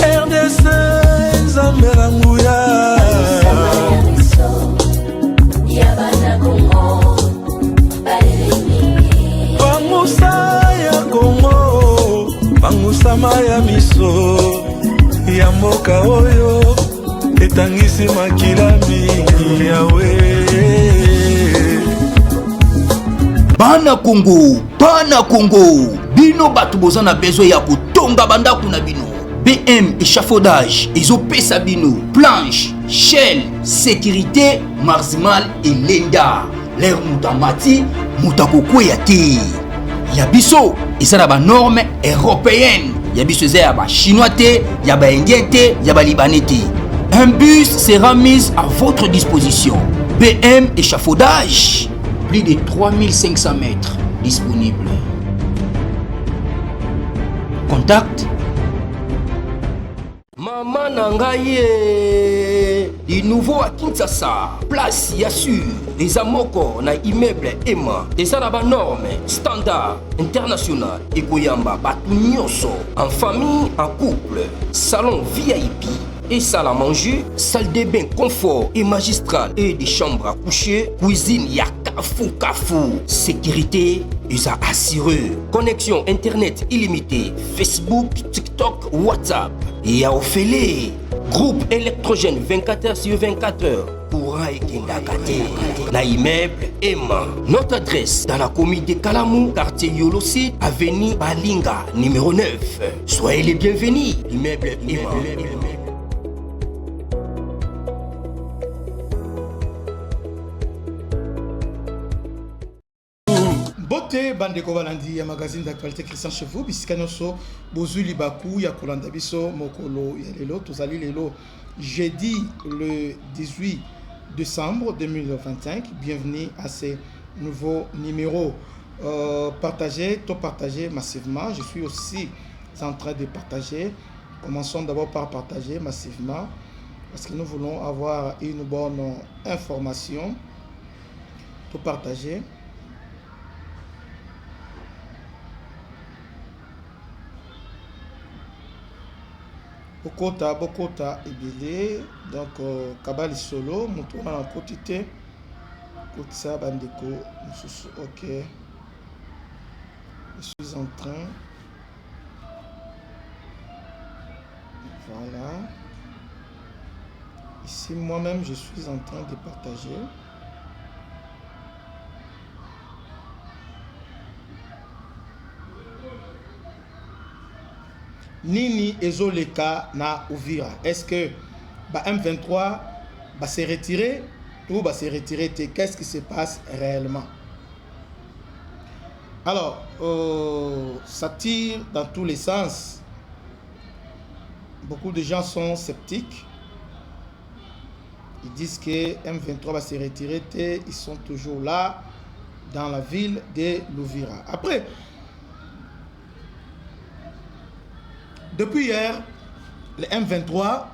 RDC Zambelanguya Bangusa ya Congo Bangusama ya miso ya mboka oyo etangisi makila mingi yawe Bana Congo bino batu boza na besoin ya kotonga bandaku na bino. BM échafaudage ezopesa bino planche, shell, sécurité, maximal et lenda. L'air mutamati mutakokweya te. Ya biso eza na ba norme européenne. Ya biso eza ya ba chinois te, ya ba indien te, ya ba libanais te. Un bus sera mis à votre disposition. BM échafaudage, plus de 3500 mètres disponibles. Contact Maman Nangaye, du nouveau à Kinshasa, place Yassur, des amoko na immeuble Emma, des arabes normes, standard, international, et Koyamba, Batunyoso, en famille, en couple, salon VIP. Et salle à manger, salle de bain confort et magistral et des chambres à coucher, cuisine Kafou. Sécurité, ils a assuré. Connexion internet illimitée, Facebook, TikTok, WhatsApp. Et à Ophélie, groupe électrogène 24h/24h. Courant et Kindakate. La immeuble Emma. Notre adresse dans la commune de Kalamou, quartier Yolosi, avenue Balinga, numéro 9. Soyez les bienvenus. Immeuble Emma. Bote bandeko balandi ya magazine d'actualité Christian Chevaux bisika nyonso bozwi libaku ya kolanda biso mokolo ya lelo tozali lelo jeudi le 18 décembre 2025. Bienvenue à ce nouveau numéro. Partagez massivement. Je suis aussi en train de partager. Commençons d'abord par partager massivement parce que nous voulons avoir une bonne information. Tout partager. Bokota ebele donc kabali solo mutu na kotite kotsa bandeko mususu. OK, je suis en train, voilà, ici moi-même je suis en train de partager. Nini ezoleka na Uvira. Est-ce que M23 va se retirer ou va se retirer? Qu'est-ce qui se passe réellement? Alors, ça tire dans tous les sens. Beaucoup de gens sont sceptiques. Ils disent que M23 va se retirer. Ils sont toujours là dans la ville de l'Uvira. Après, depuis hier, le M23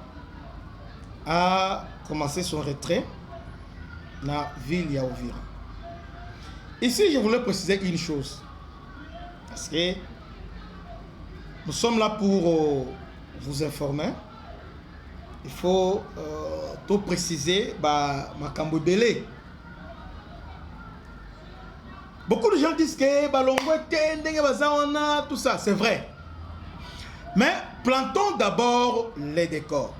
a commencé son retrait dans la ville de Uvira. Ici, je voulais préciser une chose. Parce que nous sommes là pour vous informer. Il faut tout préciser. Makambo belé. Beaucoup de gens disent que tout ça, c'est vrai. Mais plantons d'abord les décors.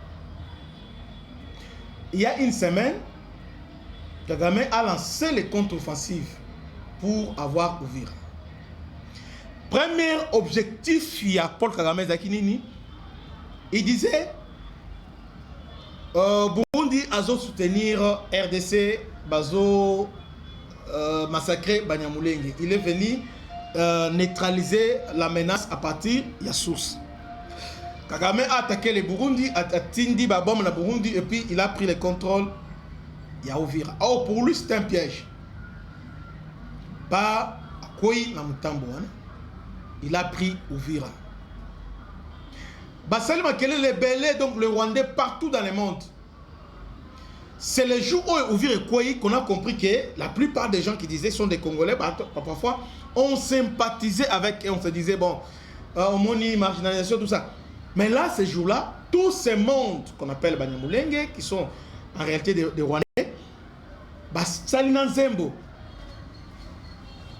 Il y a une semaine, Kagame a lancé les contre-offensives pour avoir Uvira. Premier objectif, il y a Paul Kagame Zakinini. Il disait Burundi a soutenir RDC, Bazo massacrer Banyamulenge. Il est venu neutraliser la menace à partir de la source. Kagame a attaqué le Burundi, a tindi ba bombe na Burundi et puis il a pris le contrôle ya Uvira. Oh, pour lui c'est un piège. Pas Koi na Mutambo, il a pris Uvira. Basali Makele les belés donc le Rwandais partout dans le monde. c'est le jour où Uvira Kwei qu'on a compris que la plupart des gens qui disaient sont des Congolais, parfois on sympathisait avec et on se disait bon, hommonie, marginalisation, tout ça. Mais là, ce jour-là, tous ces mondes qu'on appelle Banyamulenge, qui sont en réalité des Rwandais, Salina Nzembo,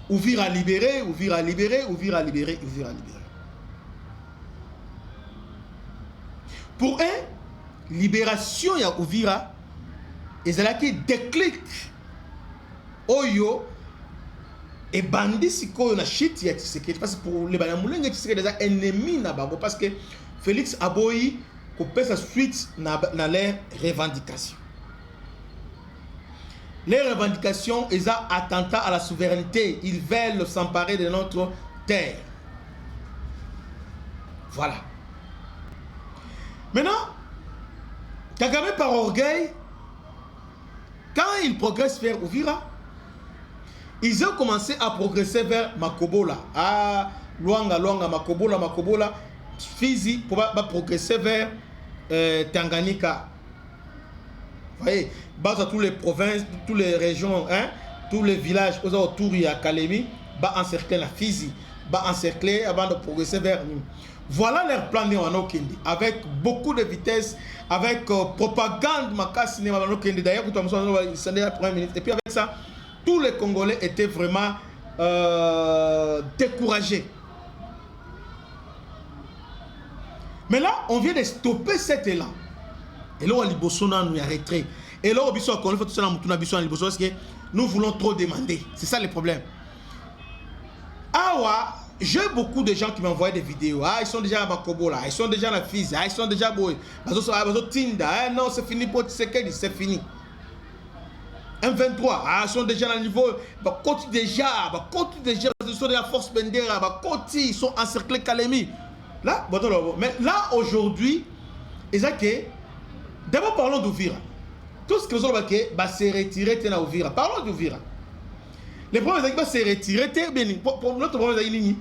Uvira libéré, Uvira libéré, Uvira libéré, Uvira libéré. Pour eux, libération ya Uvira, ils ont qui déclic Oyo et bandit siko na shit ya Tshisekedi parce que pour les Banyamulenge Tshisekedi déjà ennemi na bango parce que Félix Aboyi coupe sa suite na les revendications. Les revendications, ils ont attentat à la souveraineté. Ils veulent s'emparer de notre terre. Voilà. Maintenant, Kagame par orgueil, quand il progresse vers Uvira, ils ont commencé à progresser vers Makobola. Ah, Luanga, Makobola, Fizi, pour progresser vers Tanganyika. Vous voyez, dans toutes les provinces, toutes les régions, hein, tous les villages autour de Kalemi, encercler la Fizi, encercler avant de progresser vers nous. Voilà leur plan de Wanokendi, avec beaucoup de vitesse, avec propagande, d'ailleurs, et puis avec ça, tous les Congolais étaient vraiment découragés. Mais là, on vient de stopper cet élan. Et là, on nous a retrait. Et là, nous voulons trop demander. C'est ça le problème. Ah ouais, j'ai beaucoup de gens qui m'envoient des vidéos. Ah, ils sont déjà à Makobola, ils sont déjà à la Fizi, ils sont déjà à Boy. Non, c'est fini pour Tshisekedi, c'est fini. M23, ils sont déjà à niveau. Ils sont de la force Bendera, ils sont encerclés Kalemi. Là, mais là, aujourd'hui, ils ont que. D'abord, parlons d'Uvira. Tout ce que nous avons fait, c'est retiré à Uvira. Parlons d'Uvira. Les problèmes c'est se retirer. Pour notre problème,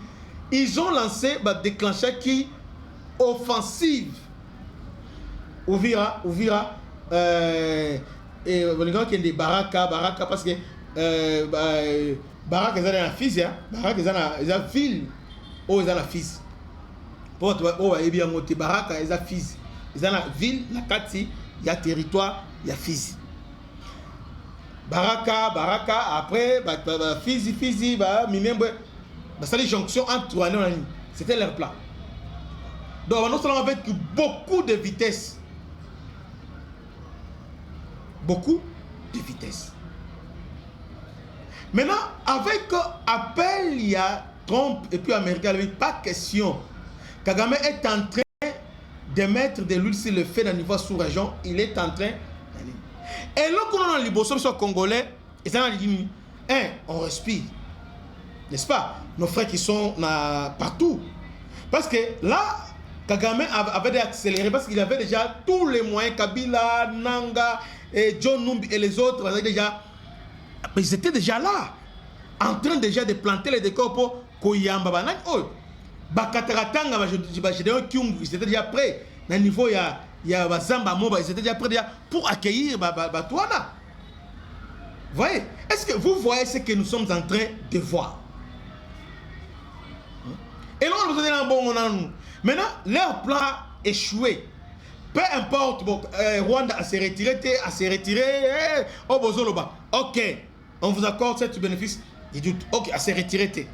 ils ont lancé, déclenché qui offensive. Uvira, et les gens qui ont des baraka, parce que baraka, ils ont la Fizi, baraka, ils ont la ville, ou ils ont la Fizi. Pour que baraka, ils ont la Fizi. Ils ont la ville, la Kati, il y a territoire, il y a Fizi. Baraka, après, Fizi, c'est les jonctions entre Rwanda et Nani. C'était leur plan. Donc, nous sommes avec beaucoup de vitesse. Beaucoup de vitesse. Maintenant, avec appel, il y a Trump et puis Américain, pas question. Kagame est en train de mettre de l'huile sur le feu dans le niveau sous-région, il est en train. Et là, quand on a les bossons sur Congolais, on respire. N'est-ce pas? Nos frères qui sont partout. Parce que là, Kagame avait accéléré parce qu'il avait déjà tous les moyens, Kabila, Nanga, et John Numbi et les autres, ils étaient déjà là, en train déjà de planter les décors pour Koyamba. Bakataratanga, ils étaient déjà prêts. Dans le niveau, il y a Bazamba Moba, ils étaient déjà prêts pour accueillir Batouana. Vous voyez? Est-ce que vous voyez ce que nous sommes en train de voir? Et là, on a bon, maintenant, leur plan a échoué. Peu importe, Rwanda a se retiré, ok, on vous accorde cet bénéfice. Il dit, ok, a se retiré.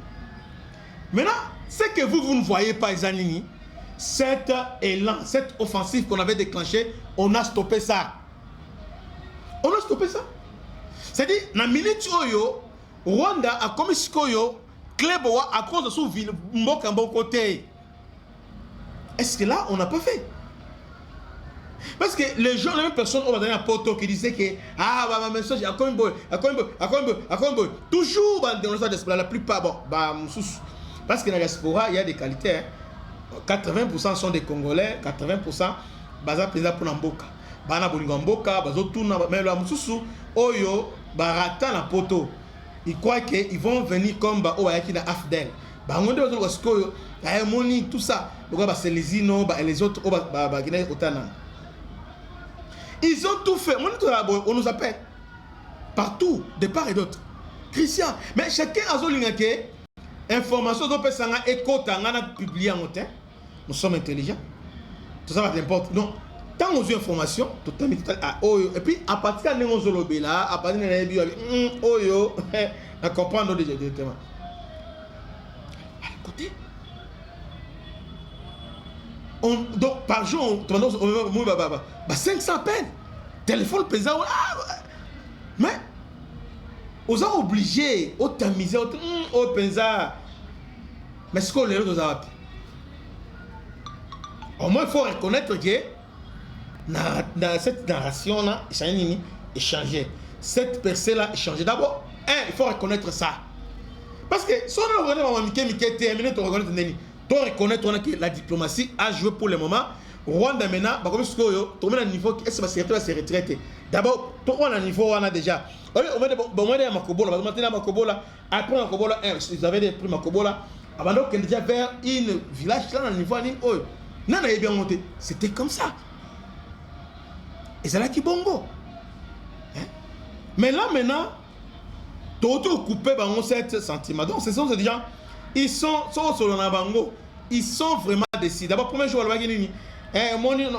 Maintenant, ce que vous ne voyez pas, Zanini, cet élan, cette offensive qu'on avait déclenchée, on a stoppé ça. On a stoppé ça. C'est-à-dire, dans la minute où Rwanda a commis ce qu'il Kleboa à cause de son ville, Mboka bon côté. Est-ce que là, on n'a pas fait? Parce que les gens, les mêmes personnes, on va donner un poteau qui disait que ma message, toujours dans la plupart, parce que dans la diaspora, il y a des qualités. 80% sont des Congolais, 80% baza pesa pour Mboka. Bana bolingo Mboka, bazo tourna mais la mususu oyo barata na poto. Ils croient qu'ils vont venir comme Oayaki na Afdel. Bangonde bazo waskoyo, moni tout ça. Donc c'est les Ino et les autres Guinée Otana. Ils ont tout fait. On nous appelle partout, de part et d'autre. Christian, mais chacun a son ligne. Information dont personne écoute, on a publié en hauteur. Nous sommes intelligents. Tout ça va n'importe. Non. Tant on a information, tout le temps, et puis à partir de nos là, à partir de nos oyo, on comprend nos directement. À côté. Donc par jour, on 500 peines. Téléphone pesant. Mais on a obligé, on t'a mis, on pensa. Mais ce qu'on est là, au moins il faut reconnaître que dans cette narration-là, échanger. Cette percée-là, échanger. D'abord, il faut reconnaître ça. Parce que si on reconnaît que la diplomatie a joué pour le moment. Rwanda maintenant, on a un niveau qui est retraité. D'abord, on a un niveau, on a déjà. On a Makobola, après Makobola, ils avaient des prix Makobola. Avant qu'on déjà vers une village là, dans le niveau, non, on bien monté. C'était comme ça. Et c'est là qui bongo. Mais là maintenant, tout coupé par cet sentiment. Donc ce sont des gens, ils sont sur le bango, ils sont vraiment décidés. D'abord, premier jour,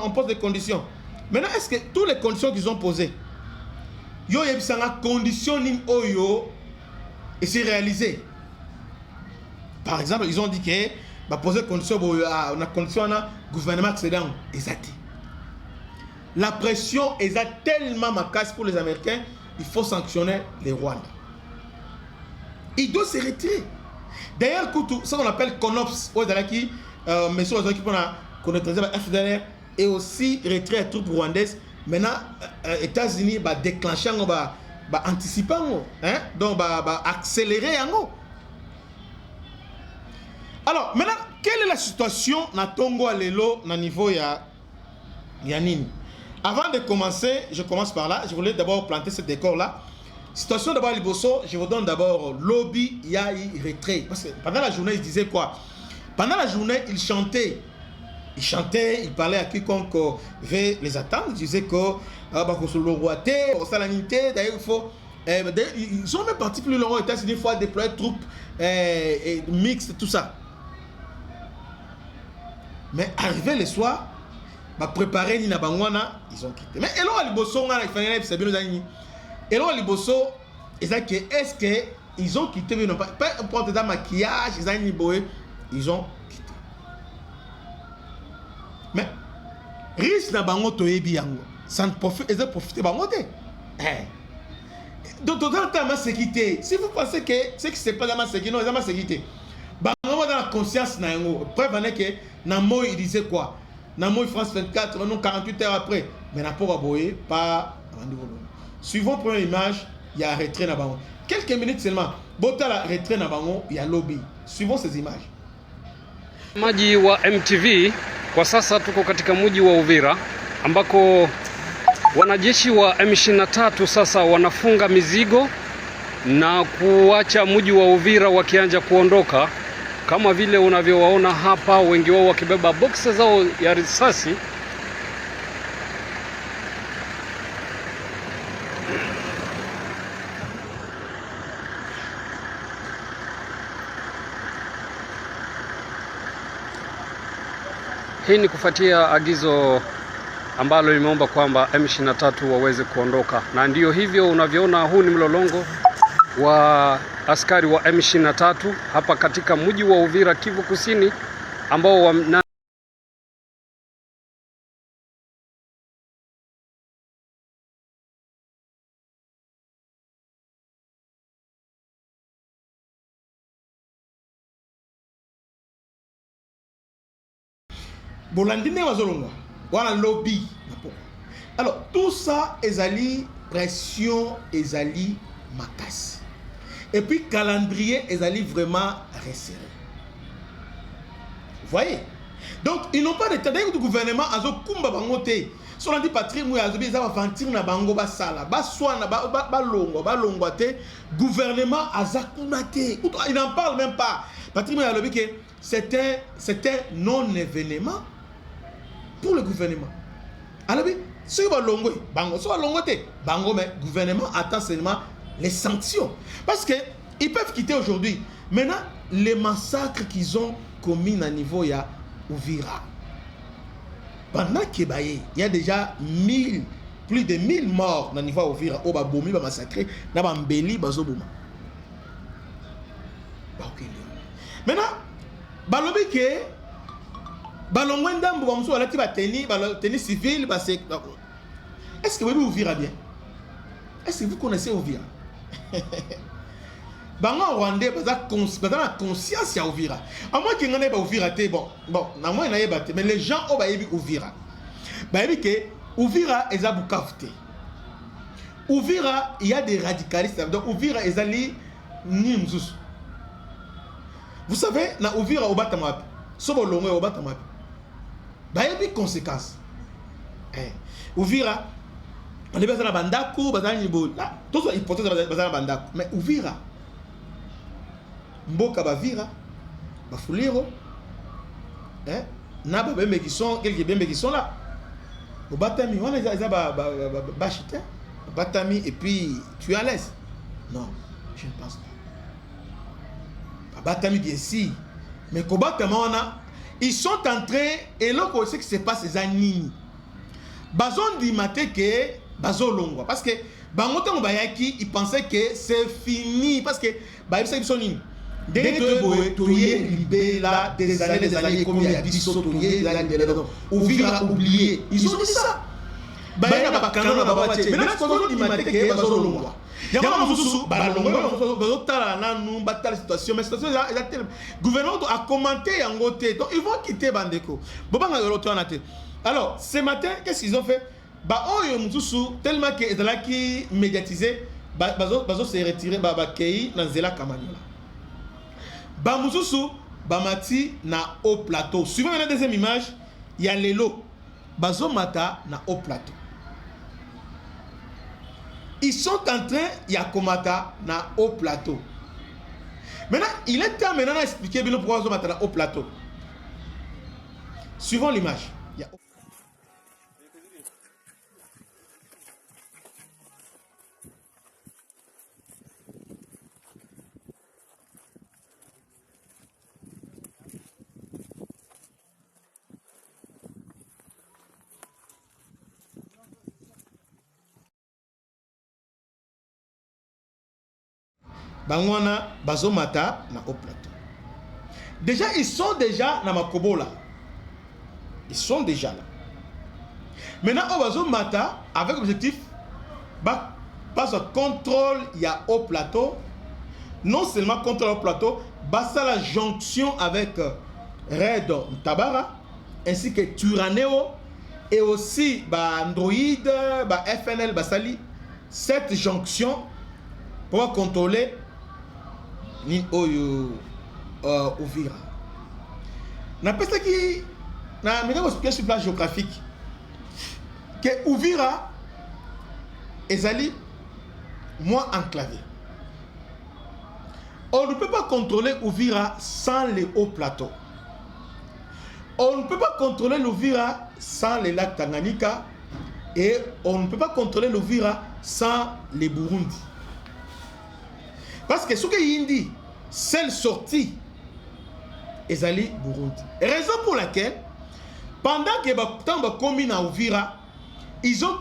on pose des conditions. Maintenant, est-ce que toutes les conditions qu'ils ont posées, yo yebisanga conditions ni oyo et c'est réalisé. Par exemple, ils ont dit que bah poser condition on a condition na gouvernement excédent exact. La pression est tellement macasse pour les Américains, il faut sanctionner les Rwandais. Il doit se retirer. D'ailleurs, ça qu'on appelle CONOPS, mais sur les équipes qu'on a traité par FDLR et aussi retrait les troupes rwandaises. Maintenant, États-Unis va déclencher, va anticiper, donc va accélérer. Alors, maintenant, quelle est la situation dans Tongo Alelo, dans le niveau Yanine? Avant de commencer, je commence par là. Je voulais d'abord planter ce décor-là. Situation d'abord Liboso, je vous donne d'abord lobby, il y a eu retrait. Parce que pendant la journée, il disait quoi? Pendant la journée, il chantait. Il chantait, il parlait à quiconque veut les attendre. Il disait que d'ailleurs, il faut. Ils sont même partis plus loin aux États-Unis, il faut déployer troupes mixtes, tout ça. Mais arrivé le soir, préparer Nina Bangwana, ils ont quitté. Mais Elo Aliboso, Elo Aliboso, est-ce qu'ils ont quitté? Peu importe dans maquillage, ils ont quitté. Mais risque na bango toyebi yango, ça ne profite, ils ont profité bango te. Donc dans le temps ma sécurité, si vous pensez que ce qui se passe dans ma sécurité, non, ils ont ma sécurité. Bango dans la conscience na yango. Preuve en est que Namo il disait quoi? Namo France 24, non 48 heures après, mais n'a pas aboyé pas. Suivant la première image, il y a un retrait na bango. Quelques minutes seulement, bota la retrait na bango, il y a lobby. Suivons ces images. Maji wa MTV, kwa sasa tuko katika mji wa Uvira ambako wanajeshi wa M23 sasa wanafunga mizigo na kuacha mji wa Uvira wakianza kuondoka, kama vile unavyowaona hapa, wengi wao wakibeba boksi zao ya risasi. Hii ni kufuatia agizo ambalo limeomba kwamba M23 waweze kuondoka, na ndiyo hivyo unavyoona, huu ni mlolongo wa askari wa M23 hapa katika mji wa Uvira, Kivu Kusini, ambao Bolandine wazolonga, wana lobby. Alors tout ça ezali pression, ezali makas. Et puis calendrier ezali vraiment resserré. Vous voyez? Donc ils n'ont pas de temps. D'ailleurs, le gouvernement azo kumba bangote. Si on dit patrie mouya azo bien va ventir na bango ba sala, ba soana ba longo te. Gouvernement azakunate. Il n'en parle même pas. Patrie mouya lobby que c'était non événement pour le gouvernement. Alors Si vous avez bango, si vous avez bango, mais le gouvernement attend seulement les sanctions. Parce qu'ils peuvent quitter aujourd'hui. Maintenant, les massacres qu'ils ont commis à niveau ya Uvira. Pendant qu'il y a déjà plus de 1000 morts dans le niveau Uvira. Au Babomi, ba massacré, na Bambeli, Bazoboma. Maintenant, balobi ke balongwenda mbo bamuso balati ba tennis civil ba c'est. Est-ce que vous Uvira bien? Est-ce que vous connaissez Uvira? Bango Rwandais baza la conscience ya Uvira. À moins qu'il n'ait pas Uvira té bon, na moi na yeba té, mais les gens au bayebi Uvira. Bayebi ke Uvira eza Bukavu té. Uvira, il y a des radicalistes. Donc Uvira ezali ni mzusu. Vous savez, na Uvira au Batamapi, sobo longwe au Batamapi. Bayebi conséquences. Uvira, on est basé dans Bandaku, basé dans Nibo. Là, tout ça hypothèse basé dans Bandaku. Mais Uvira, Mboka Bavira, Bafuliro, na babembe qui sont quelques bembe qui sont là. Au Batami, on est à Bachita, Batami et puis tu es à l'aise. Non, je ne pense pas. Batami bien si, mais Kobatama, ils sont en train, et là, on sait que c'est pas ces années. Bazon dit maté que Bazo Longwa, parce que Bangotan Bayaki, ils pensaient que c'est fini, parce que Baïbsa Ibsonin, dès que tu es libéré là, des années, comme il y a 10 autres, Ouvira oublié. Ils ont dit ça. Baïna Bakana Babache, mais là, ce qu'on dit maté que Bazo Longwa. Il y a un situation, mais le gouvernement a commenté en côté, donc ils vont quitter Bandeko. Alors, ce matin, qu'est-ce qu'ils ont fait? Tellement qu'ils ont médiatisé, Bazo s'est retiré, Babakei, dans Zela Kamanyola. Bamususu, Bamati, na haut plateau. Suivant la deuxième image, il y a Lelo. Bazo Mata, na haut plateau. Ils sont en train, il y a Komata na haut plateau. Maintenant, il est temps maintenant d'expliquer pourquoi Bazo Mata na haut plateau. Suivons l'image. Bangwana Bazomata na haut plateau. Déjà, ils sont déjà dans Makobola. Ils sont déjà là. Maintenant, au Bazomata, avec l'objectif, pas un contrôle, il y a haut plateau. Non seulement contrôle au plateau, basta la jonction avec Red Tabara, ainsi que Turaneo, et aussi Android, FNL, Basali. Cette jonction pour contrôler ni Oyo Uvira. Na pesa qui na mega expliquer sur plan géographique que Uvira ezali moins enclavé. On ne peut pas contrôler Uvira sans les hauts plateaux. On ne peut pas contrôler l'Uvira sans les lacs Tanganyika et on ne peut pas contrôler l'Uvira sans les Burundi. Parce que ce que Yindi, celle sortie, ezali Burundi. Raison pour laquelle, pendant que les communes à Uvira, ils ont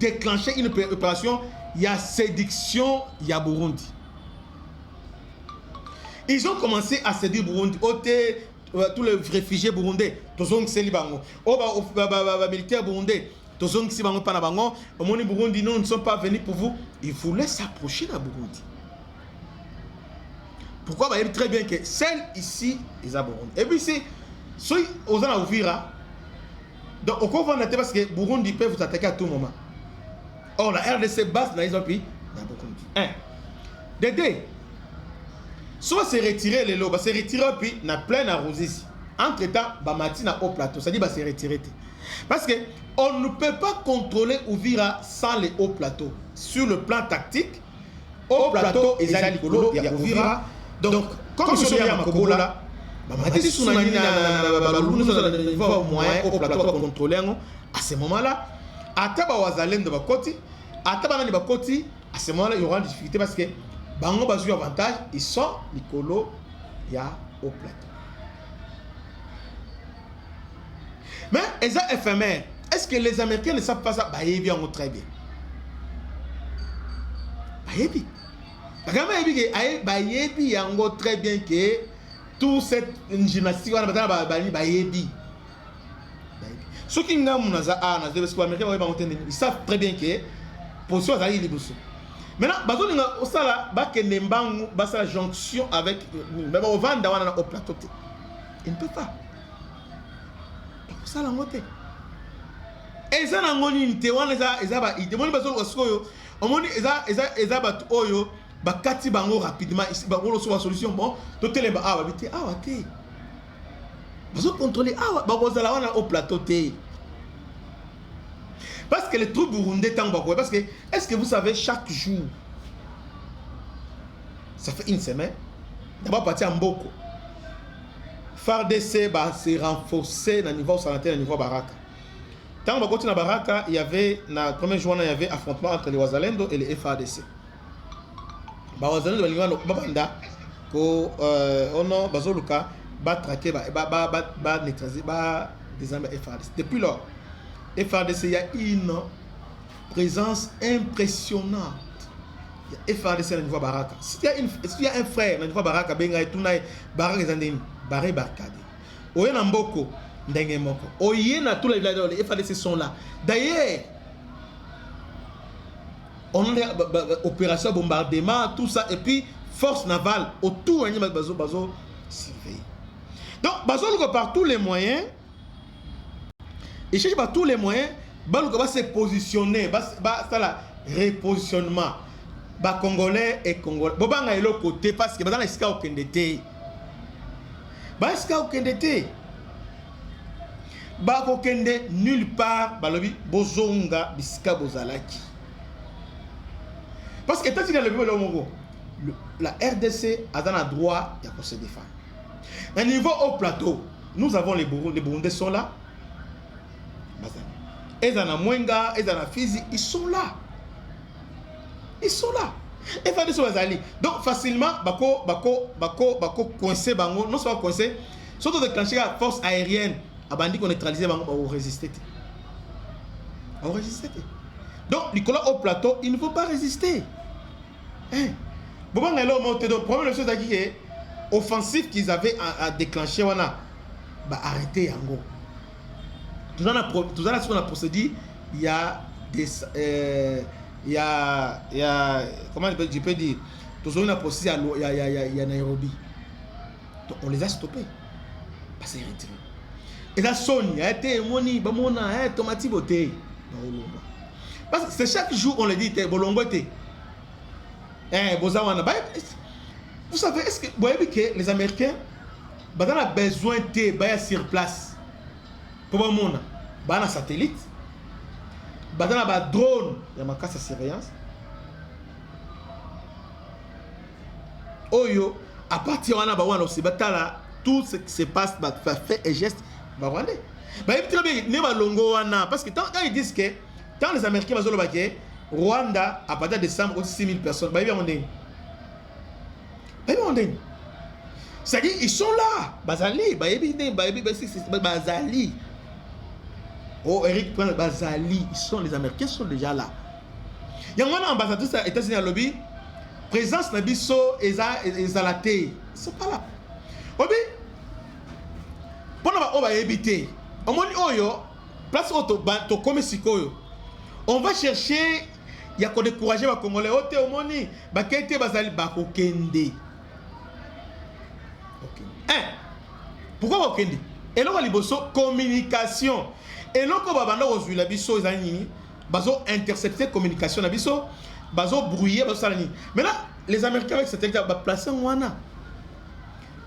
déclenché une opération, il y a séduction, il y a Burundi. Ils ont commencé à séduire Burundi. Tous les réfugiés burundais, tous les militaires burundais, tous les Burundi, nous ne sommes pas venus pour vous. Ils voulaient s'approcher de Burundi. Pourquoi? Il très bien que celle ici, ils ont Burundi. Et puis si, ceux qui ont Uvira, donc au cours de parce que Burundi peut vous attaquer à tout moment. Or la RDC base dans les autres pays, dans Burundi. Un. Dédé. Soit c'est retiré les lots, c'est retiré puis na plein arrosé. Entre temps, Bamati na haut plateau, ça dit c'est retiré. Parce que on ne peut pas contrôler Uvira sans les hauts plateaux. Sur le plan tactique, haut plateau et Zalikolo, il y a Uvira. Donc, comme je suis à Makobola, Bamati Sounani na niveau moyen haut plateau à contrôler. À ce moment-là, Ataba wazalendo bakoti, ataba nani bakoti, à ce moment-là, il y aura une difficulté parce que bango bazu avantage, ils sont Nicolo, il y a au plateau. Mais ils sont éphémères. Est-ce que les Américains ne savent pas ça? Bah, ils viennent très bien. Bah, ils viennent. Bah, ils viennent très bien que toute cette gymnastique, ceux qui n'ont pas ils savent très bien que position est libre. Maintenant, la jonction avec au plateau. Ils ne peuvent pas. Ça, c'est et ça, rapidement solution bon contrôler au plateau parce que les troupes burundais parce que est-ce que vous savez chaque jour ça fait une semaine d'abord partir en Mboko FARDC s'est renforcé dans le niveau sanitaire, au niveau Baraka. Tant que na Baraka, il y avait, na premier jour, il y avait affrontement entre les Wazalendo et les FARDC. Wazalendo, il y a bazoluka, traquer, neutraliser, désarmer FARDC. Depuis lors, FARDC, il y a une présence impressionnante. Il y a FARDC au niveau Baraka. S'il y a un frère au niveau Baraka, Benga et Tunaï, Baraka et Zandini. Baré Barkade. Oye na Mboko, ndenge moko. Oye na tous les villages, les FARDC sont là. D'ailleurs, on a opération bombardement, tout ça, et puis force navale autour, on a bazo surveillé. Donc, bazo par tous les moyens, il cherche par tous les moyens, bazo va se positionner, ça la repositionnement, Congolais et Congolais. Bobanga est l'autre côté parce que dans les cas au Kendete. Baska okendete ba kokende nulle part balobi bozonga bisika bozalaki parce que tant qu'il y a le la RDC a dans le droit de se défendre. À niveau au plateau, nous avons les Burundais sont là. Et dans la Mwenga, et dans la Fizi, ils sont là. Ils sont là. Et faire des choses. Donc facilement, bako coincé bango, non seulement coincé, surtout déclencher la force aérienne, à bandi qu'on neutralisé bango, on résister. On résister. Donc Nicolas au plateau, il ne faut pas résister. Hein? Bon, on est là au monté. Donc première chose qui est offensif qu'ils avaient à déclencher, on a arrêté yango. Tout ça ce qu'on a procédé, il y a des il y a comment je peux dire, tout ça on a procédé il y a Nairobi. Donc on les a stoppés. Parce que retiré. Et la Sony a été moni bamona tomati boté. Parce que c'est chaque jour on le dit bolongo té. Bozawana. Vous savez, est-ce que vous voyez que les Américains on a besoin de sur place pour un satellite, un drone, il y a ma casse de surveillance. Oyo, à partir de là, tout ce qui se passe, fait et geste, parce que quand ils disent que quand les Américains vont au Rwanda, à partir de décembre, 6 000 personnes, c'est-à-dire ils sont là. Bazali. Oh, Eric Bazali. Les Américains sont déjà là. Il y a un ambassadeur des États-Unis à lobby. Présence de Bisso et Zalaté. Ils ne sont pas là. Obi. On va éviter. On va chercher. Il y a qu'on décourager les Congolais. Pourquoi Okende? Et là, il y a communication. Et là, quand on a intercepté la communication, on a brouillé. Maintenant, les Américains avec cette équipe, ils placé en Wana.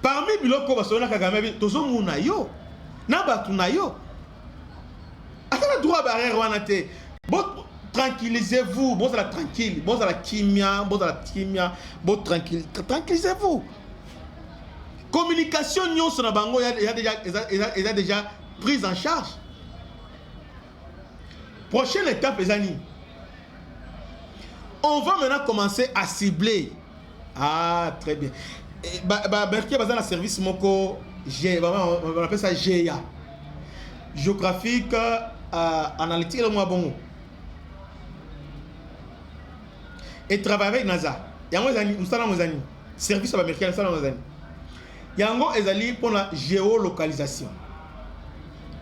Parmi les gens qui ont été tous les gens droit barrière Wanate. Tranquillisez-vous, bon, tranquille, bon, la kimia, bon, tranquillisez-vous. Communication, il a déjà prise en charge. Prochaine étape, les amis. On va maintenant commencer à cibler. Ah, très bien. Berké basé dans le service moko, on appelle ça GIA. Géographique, analytique, bon. Et travailler avec NASA. Il y a un service américain, il y a un pour la géolocalisation.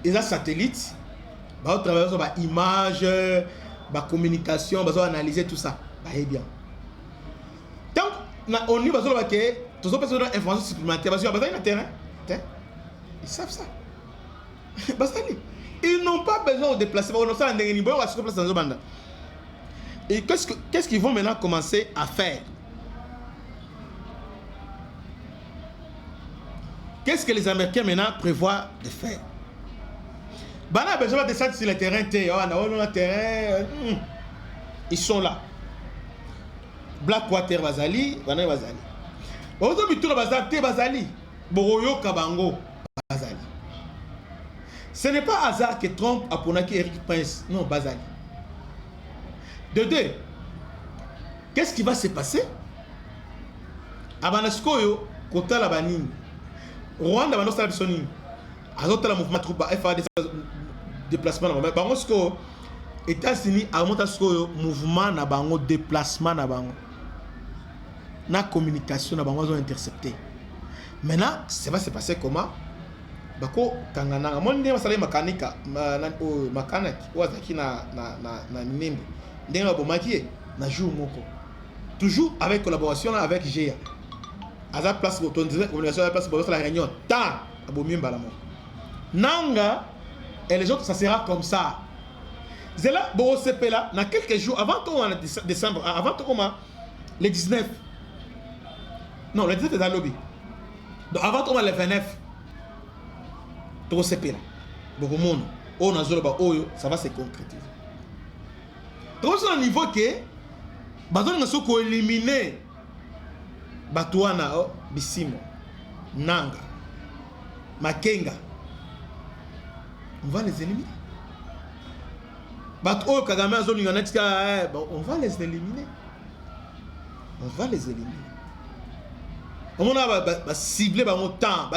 Il y a un satellite, il y a une image, la communication, il y a analyser tout ça. Eh bien. Donc, on y va sur le tous les personnes ont information supplémentaire parce qu'il y a un terrain. Ils savent ça. Ils n'ont pas besoin de déplacer. Et qu'est-ce qu'ils vont maintenant commencer à faire? Qu'est-ce que les Américains maintenant prévoient de faire? On a besoin de descendre sur le terrain. Ils sont là. Blackwater Bazali, Bazali. Ce n'est pas hasard que Trump a ponaki Eric Prince. Non, Bazali. De deux, qu'est-ce qui va se passer? Abanaskoyo, Kota la Banine. Rwanda, Banosta la Bisonine. Azota la mouvement troupe, FAD, déplacement. Parce que États-Unis, a monté mouvement na bango, déplacement na bango. Na communication na bango ont intercepté. Maintenant, ça va se passer comment? Bako kangana mon ndé masala makanika makanik wazaki na nimbo ndenga bomaki na jour moko toujours avec collaboration avec GIA à la place pour communication à la place pour la réunion ta abomimba la mo nanga et les autres ça sera comme ça. C'est là bon CP là dans quelques jours avant tout en décembre avant tout comment le 19 non le 19 est dans le lobby donc avant tout le 29 tout CP là beaucoup de monde on a zolo ba oyo ça va se concrétiser donc c'est un niveau que bazon na soko éliminer Batuana Bisimo Nanga Makenga on va les éliminer. On va les éliminer. On va les éliminer. On va cibler temps,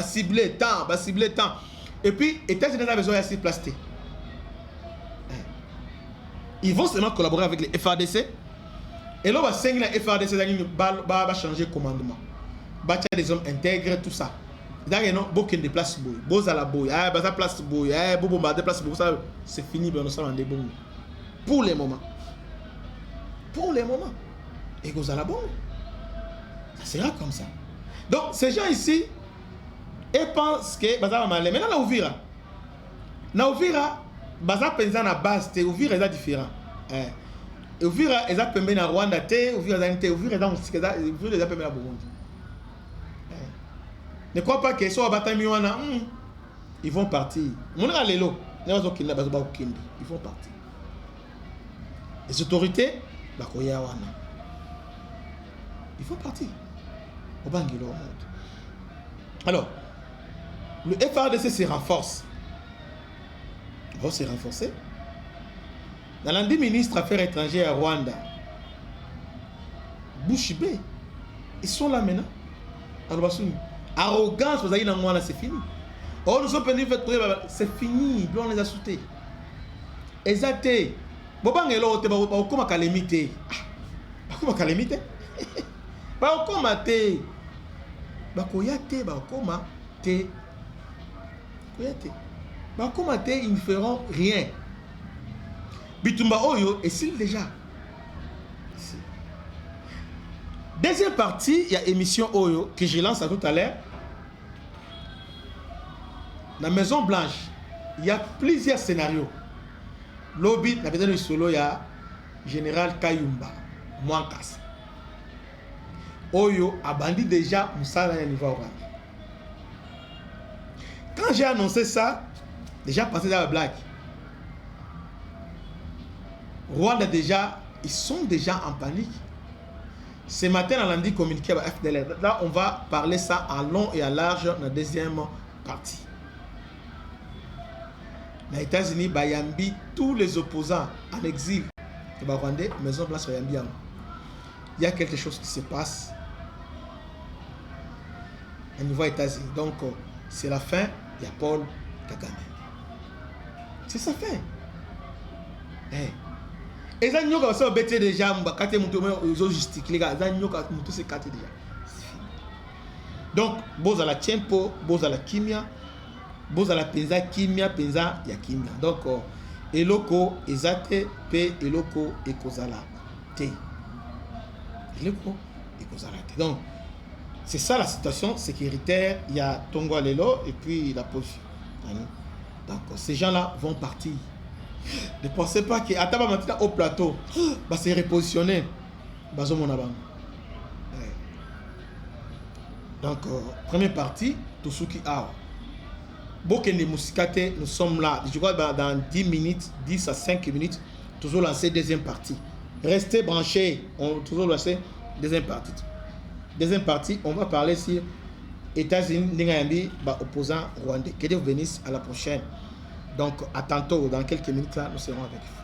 cibler temps. Et puis, États-Unis a besoin de placer. Ils vont seulement collaborer avec les FARDC. Et là, on va changer de commandement. Bâtir des hommes intègres, tout ça. Beaucoup de place c'est fini, pour les moments. Et vous allez bon. Ça sera comme ça. Donc, ces gens ici, ils pensent que maintenant, na Uvira, na base, Uvira est différent. Uvira est appelé na Rwanda, Uvira est appelé na Burundi. Ne crois pas qu'ils sont abattus, ils vont partir. Ils vont partir. Les autorités, ils vont partir. Alors, le FARDC se renforce. Il va se renforcer. Dans l'un des ministres Affaires étrangères à Rwanda, Bouchibé, ils sont là maintenant. Arrogance, c'est fini. Oh, nous sommes venus faire c'est fini, on les a sautés. Exacté. Bobangelo, tu vas comment calamité. Comment calamité? Bah, comment te? Bah, koyate, bah, comment te? Koyate. Bah, comment te, ils ne feront rien. Bitumba Oyo est s'il déjà. Deuxième partie, il y a émission Oyo que je lance à tout à l'heure. La Maison Blanche, il y a plusieurs scénarios. Lobby, la maison du solo, il y a Général Kayumba, Mwankas. Oyo a bandit déjà Moussala à niveau oral. Quand j'ai annoncé ça, déjà passé dans la blague. Rwanda déjà, ils sont déjà en panique. Ce matin, on a dit communiqué à FDL. Là, on va parler ça en long et en large dans la deuxième partie. Les États-Unis, bayambi tous les opposants en exil. Et bah Rwandais, Maison Blanche bayambi. Il y a quelque chose qui se passe au niveau États-Unis. Donc, c'est la fin. Il y a Paul Kagame. C'est sa fin. Et ça, nous avons bêté déjà. Quand ils ont justifié, les gars, nous avons tous déjà. Donc, boza la tempo, boza la kimia, boza la penza kimia, penza ya kimia. Donc, eloko ezate pe eloko ekozala te. Eloko ekozala te. Donc, c'est ça la situation sécuritaire. Il y a Tongo Lelo et puis la police. Donc, ces gens-là vont partir. Ne pensez pas que Ataba maintenant au plateau, va se repositionner. Donc, première partie, Tosuki Awa. Bokende Musikate, nous sommes là. Je crois que dans 10 minutes, 10 à 5 minutes, toujours lancer deuxième partie. Restez branchés, on toujours lancer deuxième partie. Deuxième partie, on va parler sur États-Unis, Ningayambi, opposant rwandais. Que Dieu vous bénisse, à la prochaine. Donc, à tantôt, dans quelques minutes, là, nous serons avec vous.